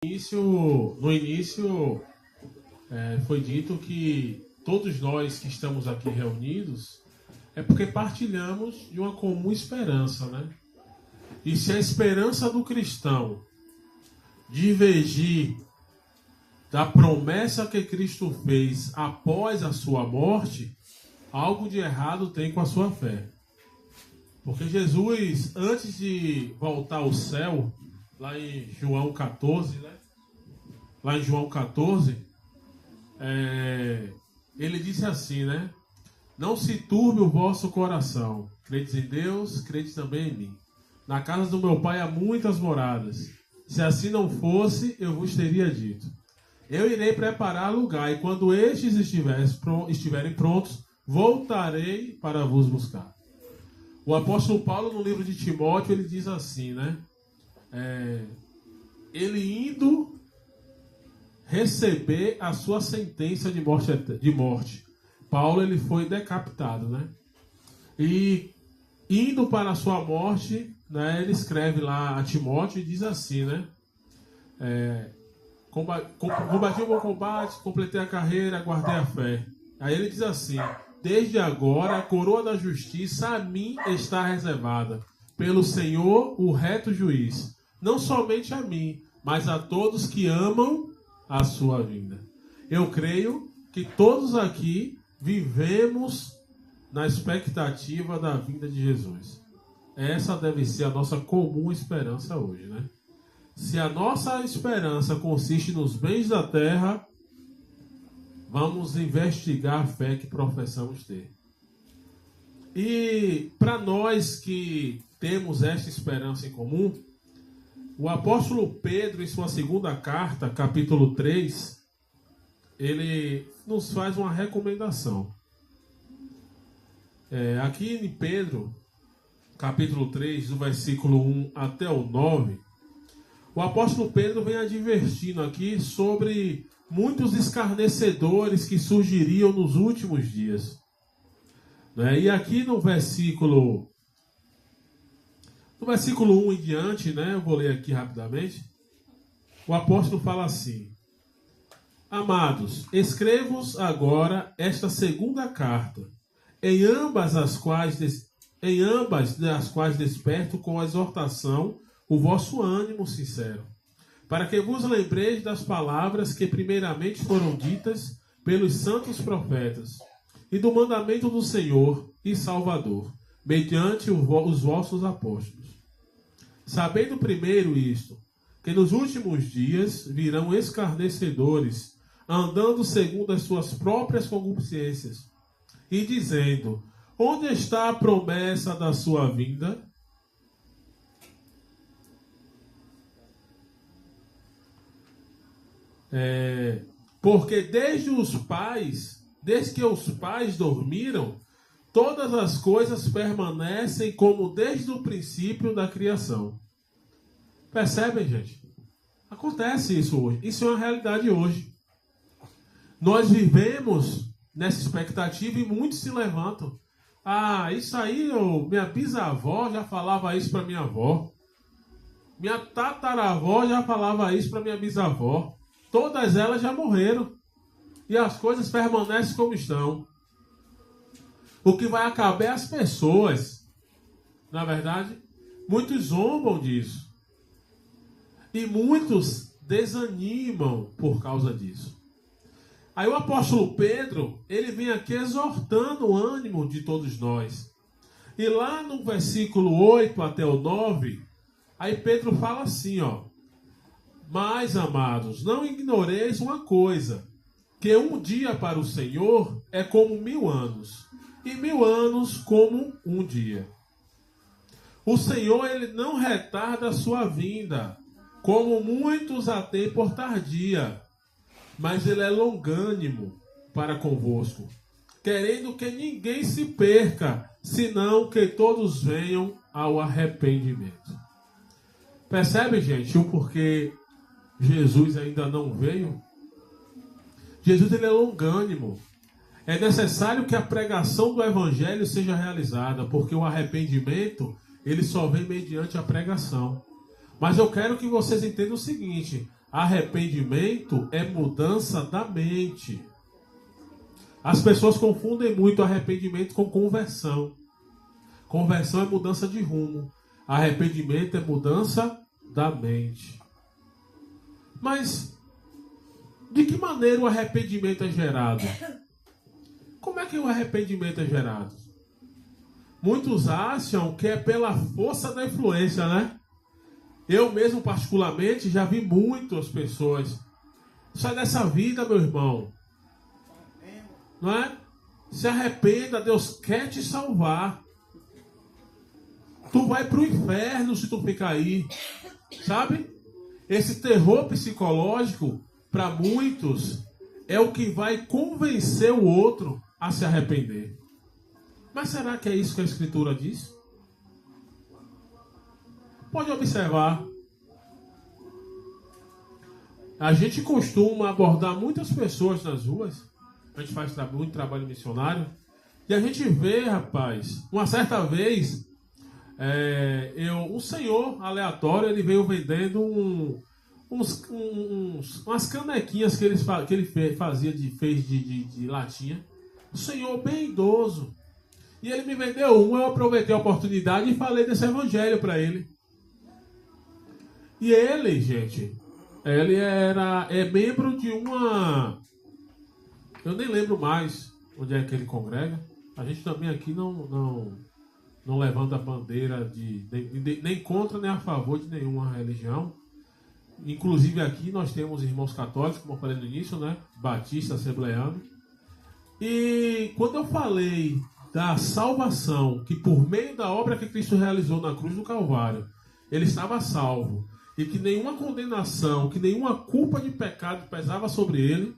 No início foi dito que todos nós que estamos aqui reunidos é porque partilhamos de uma comum esperança, né? E se a esperança do cristão divergir da promessa que Cristo fez após a sua morte, algo de errado tem com a sua fé. Porque Jesus, antes de voltar ao céu, lá em João 14, né? Lá em João 14, ele disse assim, né? Não se turbe o vosso coração. Credes em Deus, credes também em mim. Na casa do meu pai há muitas moradas. Se assim não fosse, eu vos teria dito. Eu irei preparar lugar, e quando estes estiverem prontos, voltarei para vos buscar. O apóstolo Paulo, no livro de Timóteo, ele diz assim, né? Ele indo receber a sua sentença de morte. Paulo, ele foi decapitado, né? E indo para a sua morte, né, ele escreve lá a Timóteo e diz assim, né? Combati o bom combate, completei a carreira, guardei a fé. Aí ele diz assim: desde agora a coroa da justiça a mim está reservada, pelo Senhor, o reto juiz, não somente a mim, mas a todos que amam a sua vinda. Eu creio que todos aqui vivemos na expectativa da vinda de Jesus. Essa deve ser a nossa comum esperança hoje, né? Se a nossa esperança consiste nos bens da terra, vamos investigar a fé que professamos ter. E para nós que temos esta esperança em comum, o apóstolo Pedro, em sua segunda carta, capítulo 3, ele nos faz uma recomendação. Aqui em Pedro, capítulo 3, do versículo 1 até o 9, o apóstolo Pedro vem advertindo aqui sobre muitos escarnecedores que surgiriam nos últimos dias. E aqui no versículo 1 em diante, né, eu vou ler aqui rapidamente, o apóstolo fala assim: Amados, escrevo-vos agora esta segunda carta, em ambas das quais desperto com a exortação o vosso ânimo sincero, para que vos lembreis das palavras que primeiramente foram ditas pelos santos profetas, e do mandamento do Senhor e Salvador, mediante os vossos apóstolos. Sabendo primeiro isto, que nos últimos dias virão escarnecedores, andando segundo as suas próprias concupiscências, e dizendo: onde está a promessa da sua vinda? Porque desde que os pais dormiram, todas as coisas permanecem como desde o princípio da criação. Percebem, gente? Acontece isso hoje. Isso é uma realidade hoje. Nós vivemos nessa expectativa e muitos se levantam. Isso aí, minha bisavó já falava isso para minha avó. Minha tataravó já falava isso para minha bisavó. Todas elas já morreram. E as coisas permanecem como estão. O que vai acabar é as pessoas. Na verdade, muitos zombam disso. E muitos desanimam por causa disso. Aí o apóstolo Pedro, ele vem aqui exortando o ânimo de todos nós. E lá no versículo 8 até o 9, aí Pedro fala assim, ó: Mas, amados, não ignoreis uma coisa, que um dia para o Senhor é como 1000 anos, e 1000 anos como um dia. O Senhor, ele não retarda a sua vinda, como muitos a têm por tardia, mas ele é longânimo para convosco, querendo que ninguém se perca, senão que todos venham ao arrependimento. Percebe, gente, o porquê Jesus ainda não veio? Jesus, ele é longânimo. É necessário que a pregação do evangelho seja realizada, porque o arrependimento, ele só vem mediante a pregação. Mas eu quero que vocês entendam o seguinte: arrependimento é mudança da mente. As pessoas confundem muito arrependimento com conversão. Conversão é mudança de rumo. Arrependimento é mudança da mente. Mas de que maneira o arrependimento é gerado? Como é que o arrependimento é gerado? Muitos acham que é pela força da influência, né? Eu mesmo, particularmente, já vi muitas pessoas. Sai dessa vida, meu irmão. Não é? Se arrependa, Deus quer te salvar. Tu vai pro inferno se tu ficar aí. Sabe? Esse terror psicológico, para muitos, é o que vai convencer o outro a se arrepender. Mas será que é isso que a Escritura diz? Pode observar. A gente costuma abordar muitas pessoas nas ruas. A gente faz muito trabalho missionário. E a gente vê, rapaz, uma certa vez, um senhor aleatório, ele veio vendendo umas canequinhas que ele fez de latinha. Um senhor bem idoso. E ele me vendeu eu aproveitei a oportunidade e falei desse evangelho para ele. E ele, gente, ele é membro de uma... Eu nem lembro mais onde é que ele congrega. A gente também aqui não levanta a bandeira nem contra nem a favor de nenhuma religião. Inclusive aqui nós temos irmãos católicos, como eu falei no início, né? Batista, assembleano. E quando eu falei da salvação, que por meio da obra que Cristo realizou na cruz do Calvário, ele estava salvo, e que nenhuma condenação, que nenhuma culpa de pecado pesava sobre ele,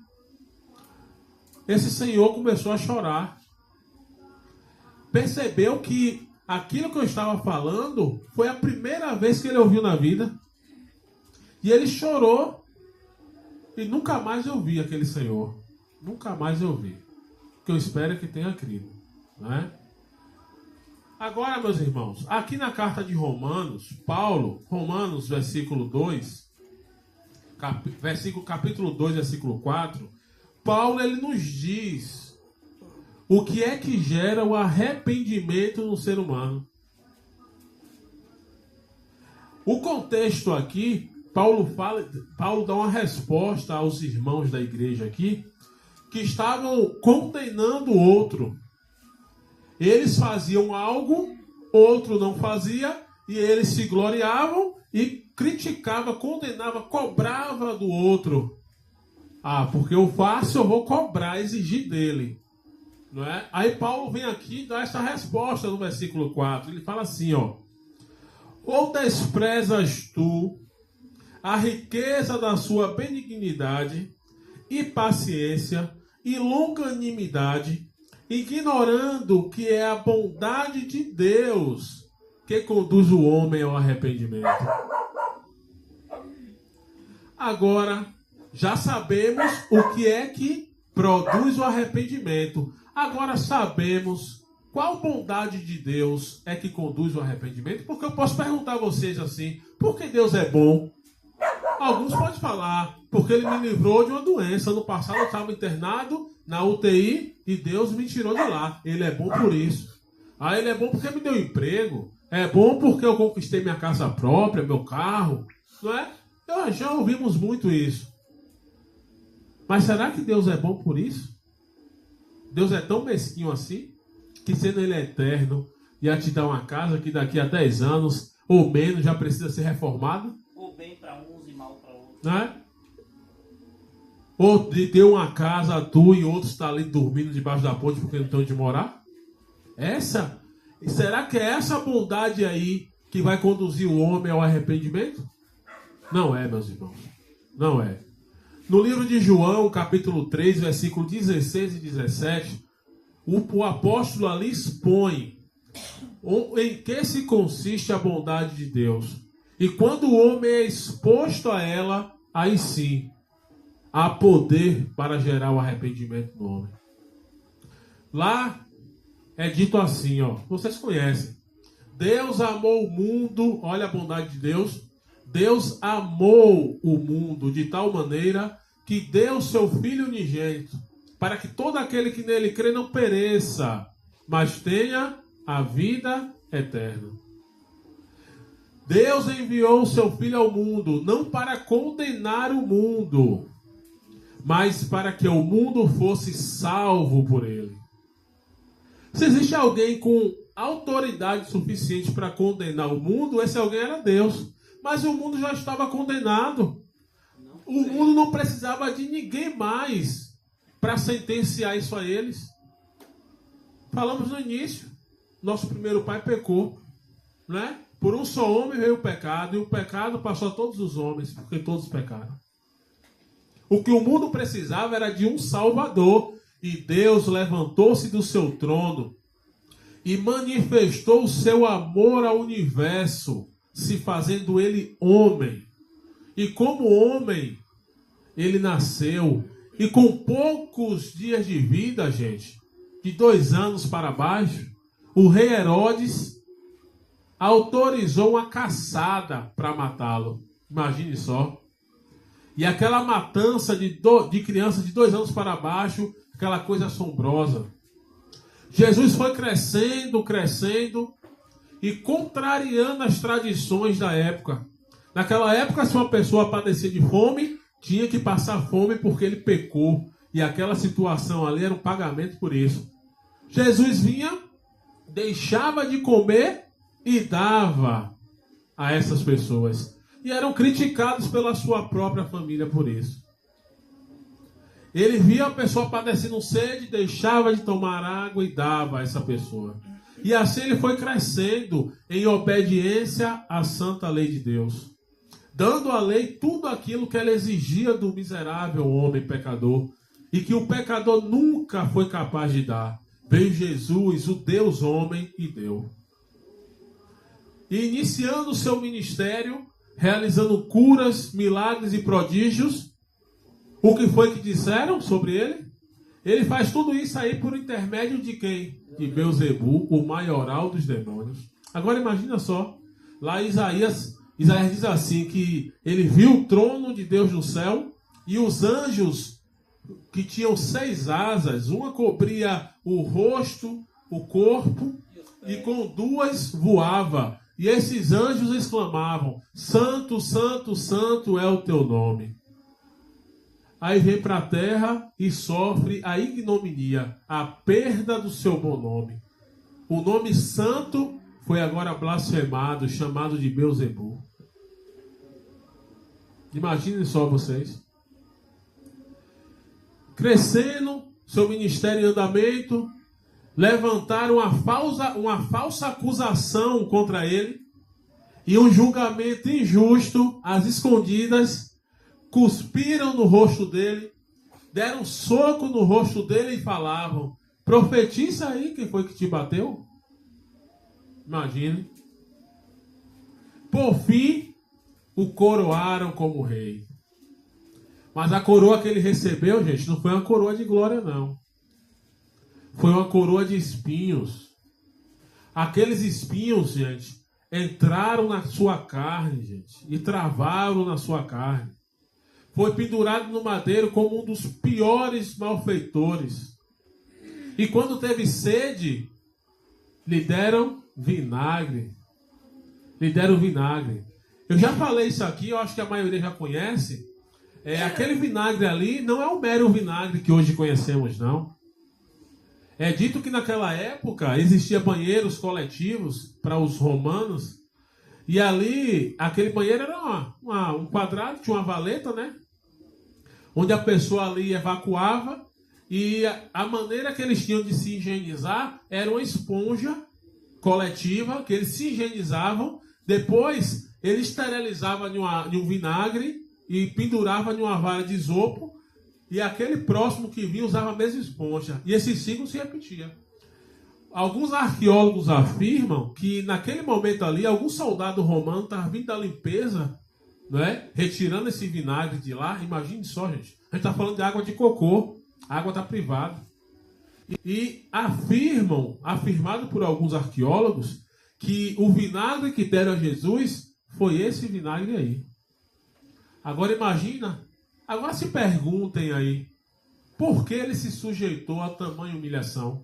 esse senhor começou a chorar. Percebeu que aquilo que eu estava falando foi a primeira vez que ele ouviu na vida. E ele chorou. E nunca mais eu vi aquele senhor. Nunca mais eu vi. O que eu espero é que tenha crido. Né? Agora, meus irmãos, aqui na carta de Romanos, Paulo, Romanos, capítulo 2, versículo 4, Paulo, ele nos diz o que é que gera o arrependimento no ser humano. O contexto aqui, Paulo dá uma resposta aos irmãos da igreja aqui, que estavam condenando o outro. Eles faziam algo, outro não fazia, e eles se gloriavam e criticava, condenava, cobrava do outro. Ah, porque eu faço, eu vou cobrar, exigir dele. Não é? Aí Paulo vem aqui e dá essa resposta no versículo 4. Ele fala assim, ó: ou desprezas tu a riqueza da sua benignidade e paciência e longanimidade, ignorando que é a bondade de Deus que conduz o homem ao arrependimento. Agora, já sabemos o que é que produz o arrependimento. Agora sabemos qual bondade de Deus é que conduz o arrependimento. Porque eu posso perguntar a vocês assim: por que Deus é bom? Alguns podem falar: porque Ele me livrou de uma doença. No passado eu estava internado na UTI e Deus me tirou de lá. Ele é bom por isso. Ah, Ele é bom porque me deu emprego. É bom porque eu conquistei minha casa própria, meu carro. Não é? Já ouvimos muito isso. Mas será que Deus é bom por isso? Deus é tão mesquinho assim, que sendo Ele eterno, ia te dar uma casa que daqui a 10 anos, ou menos, já precisa ser reformada? Ou bem para uns e mal para outros. Não é? Ou de ter uma casa, tu e outros estão ali dormindo debaixo da ponte porque não tem onde morar? Será que é essa bondade aí que vai conduzir o homem ao arrependimento? Não é, meus irmãos. Não é. No livro de João, capítulo 3, versículo 16 e 17, o apóstolo ali expõe em que se consiste a bondade de Deus. E quando o homem é exposto a ela, aí sim, há poder para gerar o arrependimento no homem. Lá é dito assim, ó, vocês conhecem: Deus amou o mundo, olha a bondade de Deus. Deus amou o mundo de tal maneira que deu seu Filho unigênito, para que todo aquele que nele crê não pereça, mas tenha a vida eterna. Deus enviou o seu Filho ao mundo, não para condenar o mundo, mas para que o mundo fosse salvo por ele. Se existe alguém com autoridade suficiente para condenar o mundo, esse alguém era Deus. Mas o mundo já estava condenado. O mundo não precisava de ninguém mais para sentenciar isso a eles. Falamos no início, nosso primeiro pai pecou, né? Por um só homem veio o pecado, e o pecado passou a todos os homens, porque todos pecaram. O que o mundo precisava era de um Salvador, e Deus levantou-se do seu trono e manifestou o seu amor ao universo, se fazendo ele homem. E como homem, ele nasceu, e com poucos dias de vida, gente, de 2 anos para baixo, o rei Herodes autorizou uma caçada para matá-lo. Imagine só. E aquela matança de crianças de 2 anos para baixo, aquela coisa assombrosa. Jesus foi crescendo, crescendo, e contrariando as tradições da época. Naquela época, se uma pessoa padecia de fome, tinha que passar fome porque ele pecou. E aquela situação ali era um pagamento por isso. Jesus vinha, deixava de comer e dava a essas pessoas. E eram criticados pela sua própria família por isso. Ele via a pessoa padecendo sede, deixava de tomar água e dava a essa pessoa. E assim ele foi crescendo em obediência à santa lei de Deus, dando à lei tudo aquilo que ela exigia do miserável homem pecador, e que o pecador nunca foi capaz de dar. Veio Jesus, o Deus homem, e deu. E iniciando o seu ministério, realizando curas, milagres e prodígios, o que foi que disseram sobre ele? Ele faz tudo isso aí por intermédio de quem? De Beelzebu, o maioral dos demônios. Agora imagina só, lá Isaías diz assim, que ele viu o trono de Deus no céu, e os anjos que tinham 6 asas, uma cobria o rosto, o corpo, e com 2 voava. E esses anjos exclamavam: Santo, Santo, Santo é o teu nome. Aí vem para a terra e sofre a ignominia, a perda do seu bom nome. O nome santo foi agora blasfemado, chamado de Beelzebu. Imaginem só vocês. Crescendo, seu ministério em andamento, levantaram uma falsa acusação contra ele e um julgamento injusto, às escondidas. Cuspiram no rosto dele, deram um soco no rosto dele e falavam: profetiza aí quem foi que te bateu. Imagine. Por fim, o coroaram como rei. Mas a coroa que ele recebeu, gente, não foi uma coroa de glória, não. Foi uma coroa de espinhos. Aqueles espinhos, gente, entraram na sua carne, gente, e travaram na sua carne. Foi pendurado no madeiro como um dos piores malfeitores. E quando teve sede, lhe deram vinagre. Lhe deram vinagre. Eu já falei isso aqui, eu acho que a maioria já conhece. Aquele vinagre ali não é o mero vinagre que hoje conhecemos, não. É dito que naquela época existia banheiros coletivos para os romanos. E ali, aquele banheiro era um quadrado, tinha uma valeta, né? Onde a pessoa ali evacuava, e a maneira que eles tinham de se higienizar era uma esponja coletiva, que eles se higienizavam, depois eles esterilizavam de um vinagre e penduravam de uma vara de isopo, e aquele próximo que vinha usava a mesma esponja, e esse ciclo se repetia. Alguns arqueólogos afirmam que naquele momento ali, algum soldado romano estava vindo da limpeza, não é? Retirando esse vinagre de lá. Imagine só, gente. A gente está falando de água de cocô. A água está privada. E afirmado por alguns arqueólogos, que o vinagre que deram a Jesus foi esse vinagre aí. Agora imagina, agora se perguntem aí, por que ele se sujeitou a tamanha humilhação,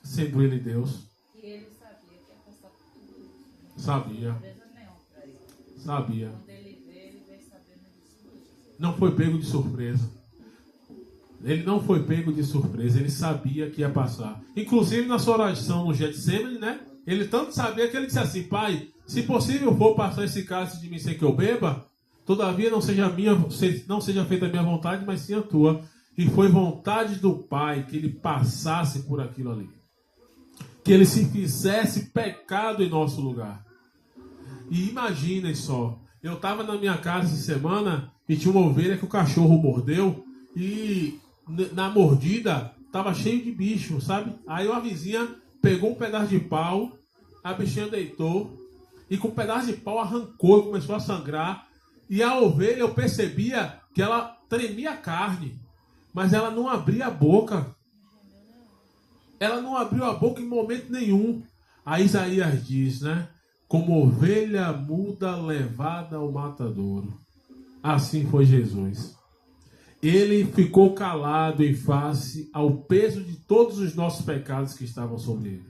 sendo ele Deus? E ele sabia que ia passar por tudo isso. Sabia. Surpresa nenhuma para ele. Sabia. Quando ele veio sabendo disso tudo. Não foi pego de surpresa. Ele não foi pego de surpresa, ele sabia que ia passar. Inclusive na sua oração no Getsemane, né? Ele tanto sabia que ele disse assim: Pai, se possível for passar esse cálice de mim sem que eu beba, todavia não seja feita a minha vontade, mas sim a tua. E foi vontade do Pai que ele passasse por aquilo ali. Que ele se fizesse pecado em nosso lugar. E imaginem só, eu estava na minha casa essa semana e tinha uma ovelha que o cachorro mordeu e na mordida estava cheio de bicho, sabe? Aí uma vizinha pegou um pedaço de pau, a bichinha deitou e com um pedaço de pau arrancou e começou a sangrar. E a ovelha, eu percebia que ela tremia a carne, mas ela não abria a boca. Ela não abriu a boca em momento nenhum. Aí Isaías diz, né? Como ovelha muda levada ao matadouro. Assim foi Jesus. Ele ficou calado em face ao peso de todos os nossos pecados que estavam sobre ele.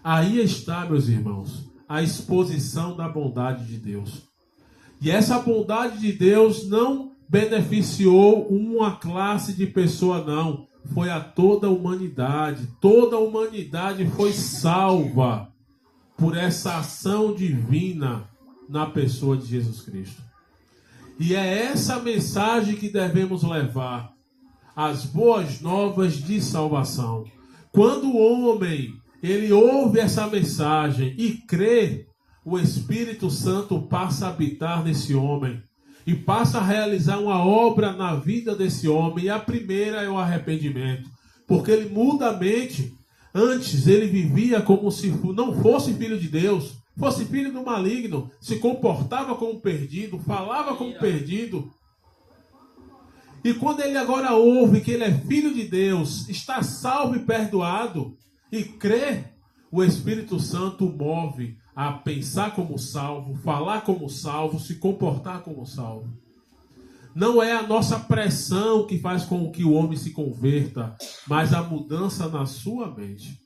Aí está, meus irmãos, a exposição da bondade de Deus. E essa bondade de Deus não beneficiou uma classe de pessoa, não. Foi a toda a humanidade. Toda a humanidade foi salva por essa ação divina na pessoa de Jesus Cristo. E é essa mensagem que devemos levar, as boas novas de salvação. Quando o homem, ele ouve essa mensagem e crê, o Espírito Santo passa a habitar nesse homem e passa a realizar uma obra na vida desse homem. E a primeira é o arrependimento, porque ele muda a mente. Antes ele vivia como se não fosse filho de Deus, fosse filho do maligno, se comportava como perdido, falava como perdido. E quando ele agora ouve que ele é filho de Deus, está salvo e perdoado, e crê, o Espírito Santo o move a pensar como salvo, falar como salvo, se comportar como salvo. Não é a nossa pressão que faz com que o homem se converta, mas a mudança na sua mente.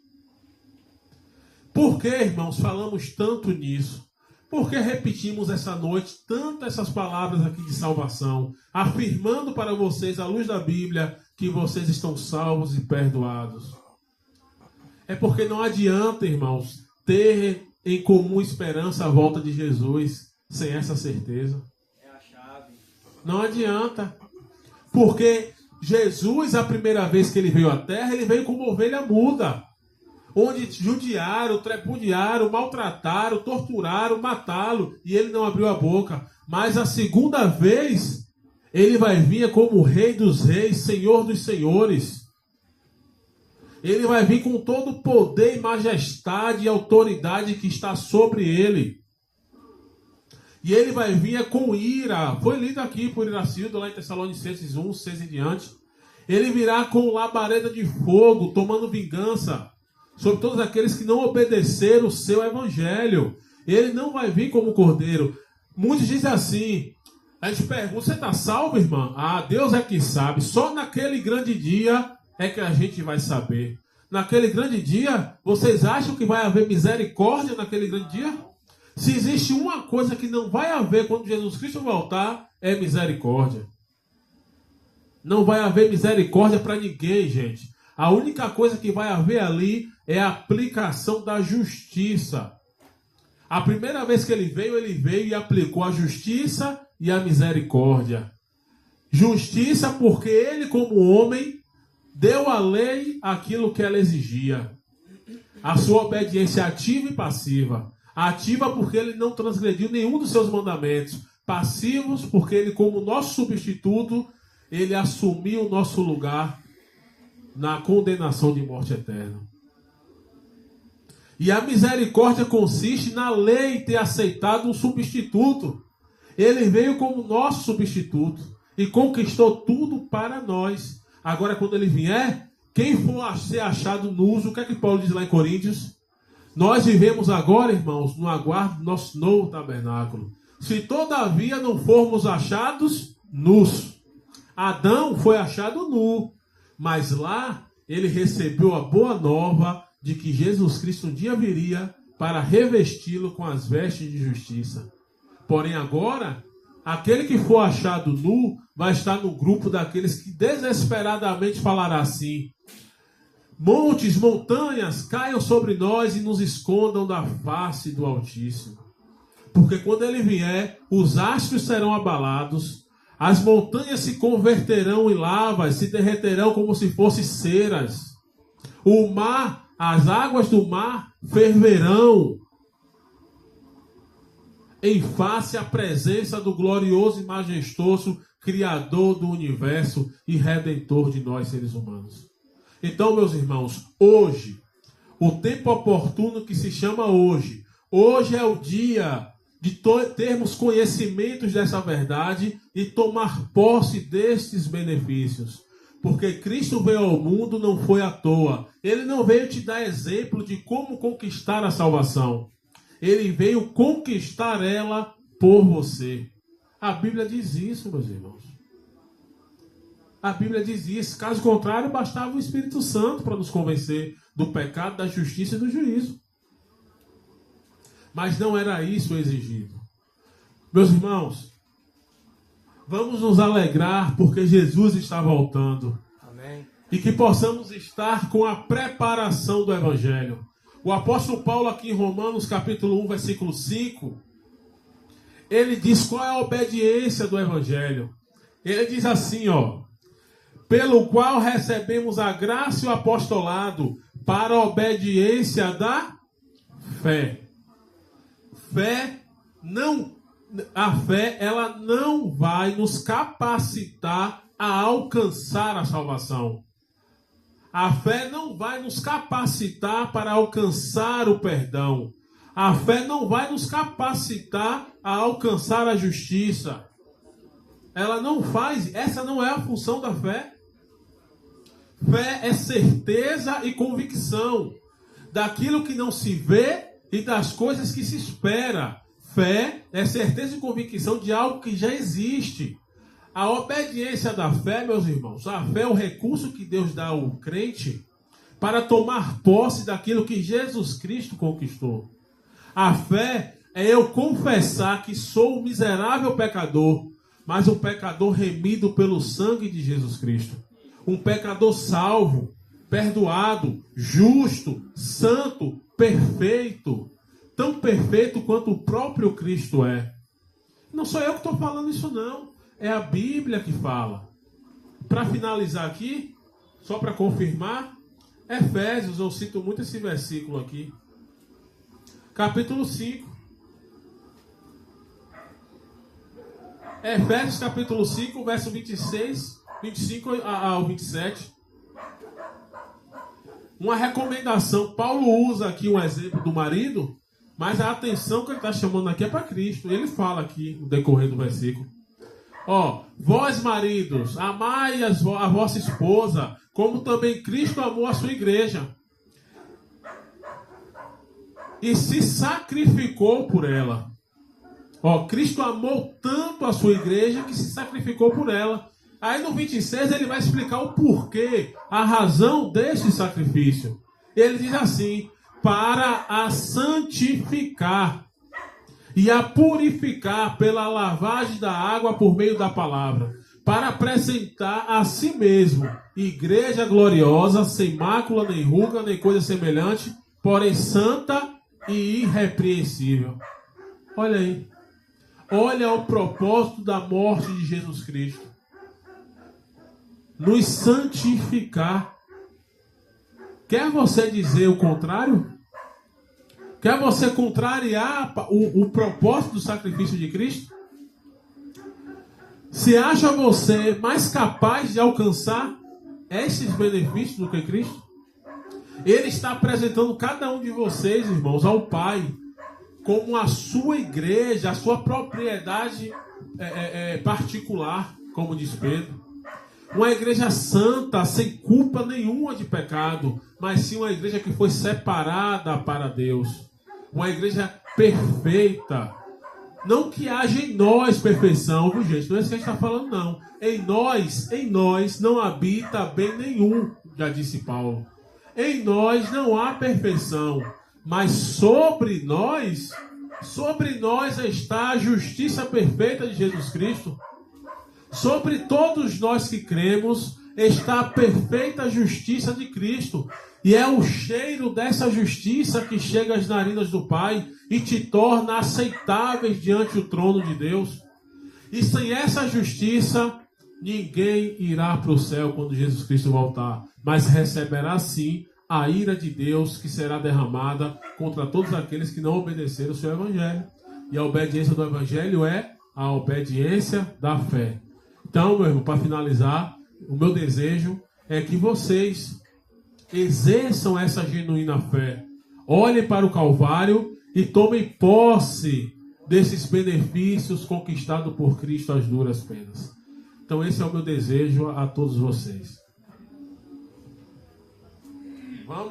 Por que, irmãos, falamos tanto nisso? Por que repetimos essa noite tanto essas palavras aqui de salvação, afirmando para vocês, à luz da Bíblia, que vocês estão salvos e perdoados? É porque não adianta, irmãos, ter em comum esperança a volta de Jesus sem essa certeza. É a chave. Não adianta. Porque Jesus, a primeira vez que ele veio à terra, ele veio como ovelha muda. Onde judiaram, trepudiaram, maltrataram, torturaram, mataram, e ele não abriu a boca. Mas a segunda vez, ele vai vir como Rei dos Reis, Senhor dos Senhores. Ele vai vir com todo o poder e majestade e autoridade que está sobre ele. E ele vai vir com ira. Foi lido aqui por Iracildo, lá em Tessalonicenses 1, 6 em diante. Ele virá com labareda de fogo, tomando vingança sobre todos aqueles que não obedeceram o seu evangelho. Ele não vai vir como cordeiro. Muitos dizem assim, a gente pergunta, você está salvo, irmã? Ah, Deus é que sabe. Só naquele grande dia é que a gente vai saber. Naquele grande dia, vocês acham que vai haver misericórdia naquele grande dia? Se existe uma coisa que não vai haver quando Jesus Cristo voltar, é misericórdia. Não vai haver misericórdia para ninguém, gente. A única coisa que vai haver ali é a aplicação da justiça. A primeira vez que ele veio e aplicou a justiça e a misericórdia. Justiça porque ele, como homem, deu à lei aquilo que ela exigia. A sua obediência ativa e passiva. Ativa porque ele não transgrediu nenhum dos seus mandamentos. Passivos porque ele, como nosso substituto, ele assumiu o nosso lugar na condenação de morte eterna. E a misericórdia consiste na lei ter aceitado um substituto. Ele veio como nosso substituto e conquistou tudo para nós. Agora, quando ele vier, quem for ser achado no uso, o que é que Paulo diz lá em Coríntios? Nós vivemos agora, irmãos, no aguardo do nosso novo tabernáculo. se todavia não formos achados nus. Adão foi achado nu, mas lá ele recebeu a boa nova de que Jesus Cristo um dia viria para revesti-lo com as vestes de justiça. Porém agora, aquele que for achado nu vai estar no grupo daqueles que desesperadamente falará assim: montes, montanhas, caiam sobre nós e nos escondam da face do Altíssimo. Porque quando ele vier, os astros serão abalados, as montanhas se converterão em lavas, se derreterão como se fossem ceras. O mar, as águas do mar ferverão em face à presença do glorioso e majestoso Criador do universo e Redentor de nós seres humanos. Então, meus irmãos, hoje, o tempo oportuno que se chama hoje é o dia de termos conhecimentos dessa verdade e tomar posse destes benefícios. Porque Cristo veio ao mundo não foi à toa. Ele não veio te dar exemplo de como conquistar a salvação. Ele veio conquistar ela por você. A Bíblia diz isso, meus irmãos. A Bíblia diz isso. Caso contrário, bastava o Espírito Santo para nos convencer do pecado, da justiça e do juízo. Mas não era isso exigido. Meus irmãos, vamos nos alegrar porque Jesus está voltando. Amém. E que possamos estar com a preparação do Evangelho. O apóstolo Paulo aqui em Romanos capítulo 1, versículo 5, ele diz qual é a obediência do Evangelho. Ele diz assim, pelo qual recebemos a graça e o apostolado para a obediência da fé. A fé, ela não vai nos capacitar a alcançar a salvação. A fé não vai nos capacitar para alcançar o perdão. A fé não vai nos capacitar a alcançar a justiça. Ela não faz, essa não é a função da fé. Fé é certeza e convicção daquilo que não se vê e das coisas que se espera. Fé é certeza e convicção de algo que já existe. A obediência da fé, meus irmãos, a fé é o recurso que Deus dá ao crente para tomar posse daquilo que Jesus Cristo conquistou. A fé é eu confessar que sou um miserável pecador, mas um pecador remido pelo sangue de Jesus Cristo. Um pecador salvo, perdoado, justo, santo, perfeito. Tão perfeito quanto o próprio Cristo é. Não sou eu que estou falando isso não. É a Bíblia que fala. Para finalizar aqui, só para confirmar, Efésios, eu cito muito esse versículo aqui. Capítulo 5. Efésios capítulo 5, verso 25 ao 27. Uma recomendação. Paulo usa aqui um exemplo do marido, mas a atenção que ele está chamando aqui é para Cristo. Ele fala aqui no decorrer do versículo. Vós maridos, amai a vossa esposa, como também Cristo amou a sua igreja. E se sacrificou por ela. Cristo amou tanto a sua igreja que se sacrificou por ela. Aí no 26 ele vai explicar o porquê, a razão desse sacrifício. Ele diz assim: para a santificar e a purificar pela lavagem da água por meio da palavra, para apresentar a si mesmo igreja gloriosa, sem mácula, nem ruga, nem coisa semelhante, porém santa e irrepreensível. Olha aí. Olha o propósito da morte de Jesus Cristo. Nos santificar. Quer você dizer o contrário? Quer você contrariar o propósito do sacrifício de Cristo? Se acha você mais capaz de alcançar esses benefícios do que Cristo? Ele está apresentando cada um de vocês, irmãos, ao Pai, como a sua igreja, a sua propriedade particular, como diz Pedro. Uma igreja santa, sem culpa nenhuma de pecado, mas sim uma igreja que foi separada para Deus. Uma igreja perfeita. Não que haja em nós perfeição, viu, gente? Não é isso que a gente está falando, não. Em nós não habita bem nenhum, já disse Paulo. Em nós não há perfeição, mas sobre nós está a justiça perfeita de Jesus Cristo. Sobre todos nós que cremos está a perfeita justiça de Cristo. E é o cheiro dessa justiça que chega às narinas do Pai e te torna aceitáveis diante do trono de Deus. E sem essa justiça, ninguém irá para o céu quando Jesus Cristo voltar, mas receberá sim a ira de Deus que será derramada contra todos aqueles que não obedeceram o seu Evangelho. E a obediência do Evangelho é a obediência da fé. Então, meu irmão, para finalizar, o meu desejo é que vocês exerçam essa genuína fé. Olhem para o Calvário e tomem posse desses benefícios conquistados por Cristo às duras penas. Então esse é o meu desejo a todos vocês. Vamos.